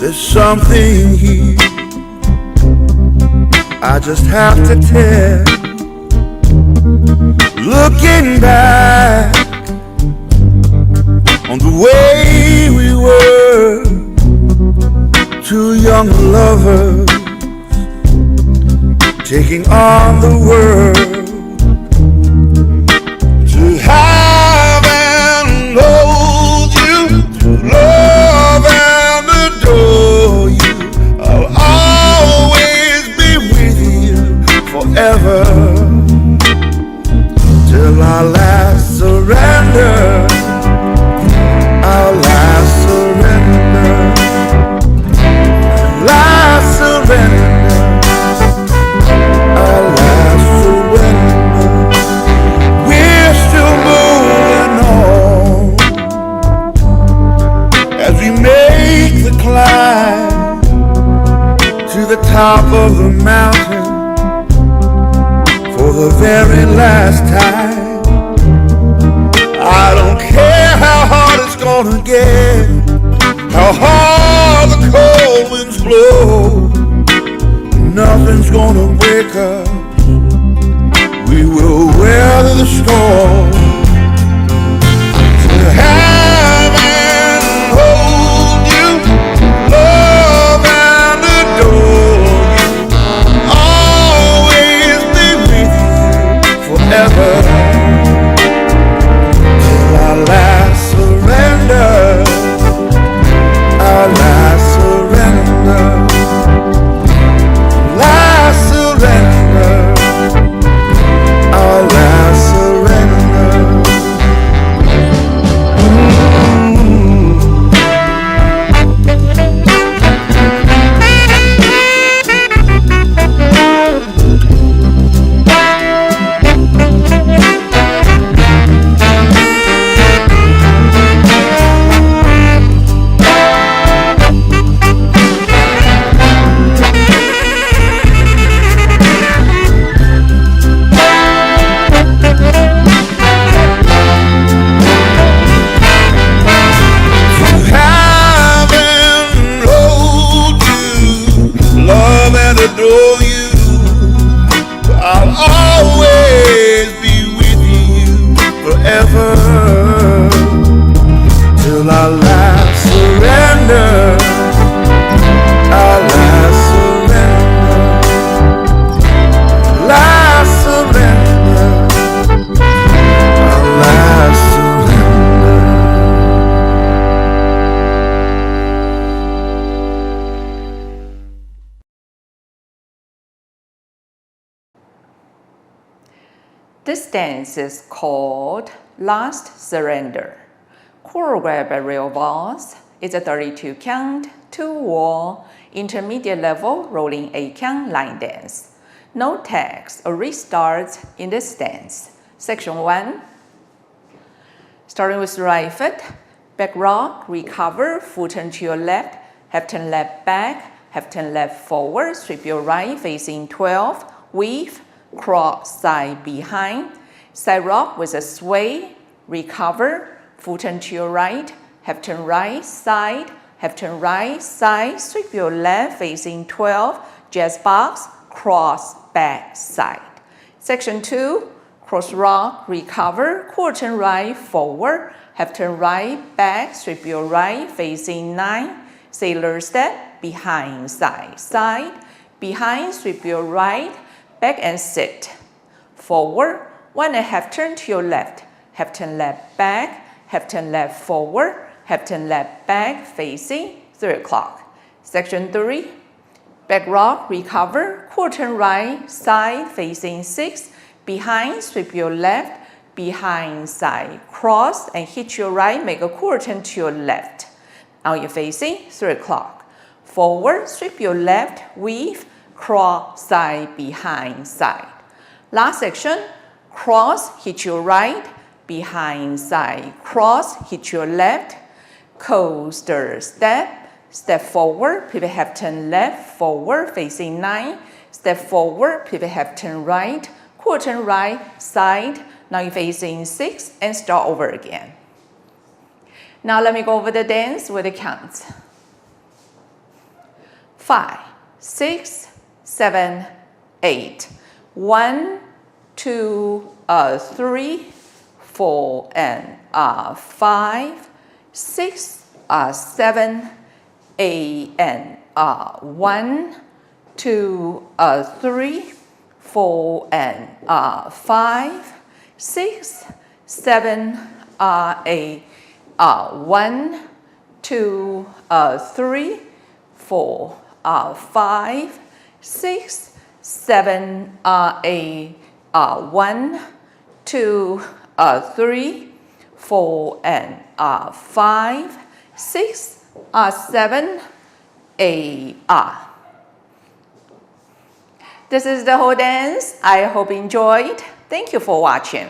There's something here I just have to tell. Looking back on the way we were, two young lovers taking on the world. To have and hold you, to love and adore you, I'll always be with you forever, till our last surrender, our last surrender, last surrender, our last surrender. We're still moving on as we make the climb to the top of the mountain for the very last time. I don't care how hard it's gonna get, how hard the cold winds blow, nothing's gonna break us. We will weather the storm. To have and hold you, love and adore you, always be with you forever, till our last surrender, our last surrender, last surrender, our last surrender. Adore you, I'll always be with you forever, till our last surrender, our last surrender, last surrender, our last surrender. This dance is called Last Surrender. Choreographed by Ria Vos. It's a 32 count, 2 wall, intermediate level rolling 8 count line dance. No text or restarts in this dance. Section 1. Starting with right foot, back rock, recover, foot turn to your left, half turn left back, half turn left forward, sweep your right facing 12, weave, cross side behind, side rock with a sway, recover, foot turn to your right, half turn right side, half turn right side, sweep your left facing 12, jazz box, cross back side. Section 2, cross rock, recover, quarter turn right forward, half turn right back, sweep your right facing 9, sailor step, behind side, side, behind, sweep your right, back and sit. Forward, 1.5 turn to your left, half turn left back, half turn left forward, half turn left back facing 3 o'clock. Section 3, back rock, recover, quarter turn right side facing 6, behind, sweep your left, behind side, cross and hit your right, make a quarter turn to your left. Now you're facing 3 o'clock. Forward, sweep your left, weave, cross side, behind side. Last section, cross, hit your right, behind side, cross, hit your left, coaster step, step forward, pivot half turn left, forward, facing 9, step forward, pivot half turn right, quarter turn right, side, now you're facing 6 and start over again. Now let me go over the dance with the counts. 5, 6, 7, 8. 1, 2, 3, 4, and 5, 6, 7, 8, and 1, 2, 3, 4, and 5, 6, 7, 8, 1, 2, 3, 4, 5, 6, 7, 8, 1, 2, 3, 4, and 5, 6, 7, 8. This is the whole dance. I hope you enjoyed. Thank you for watching.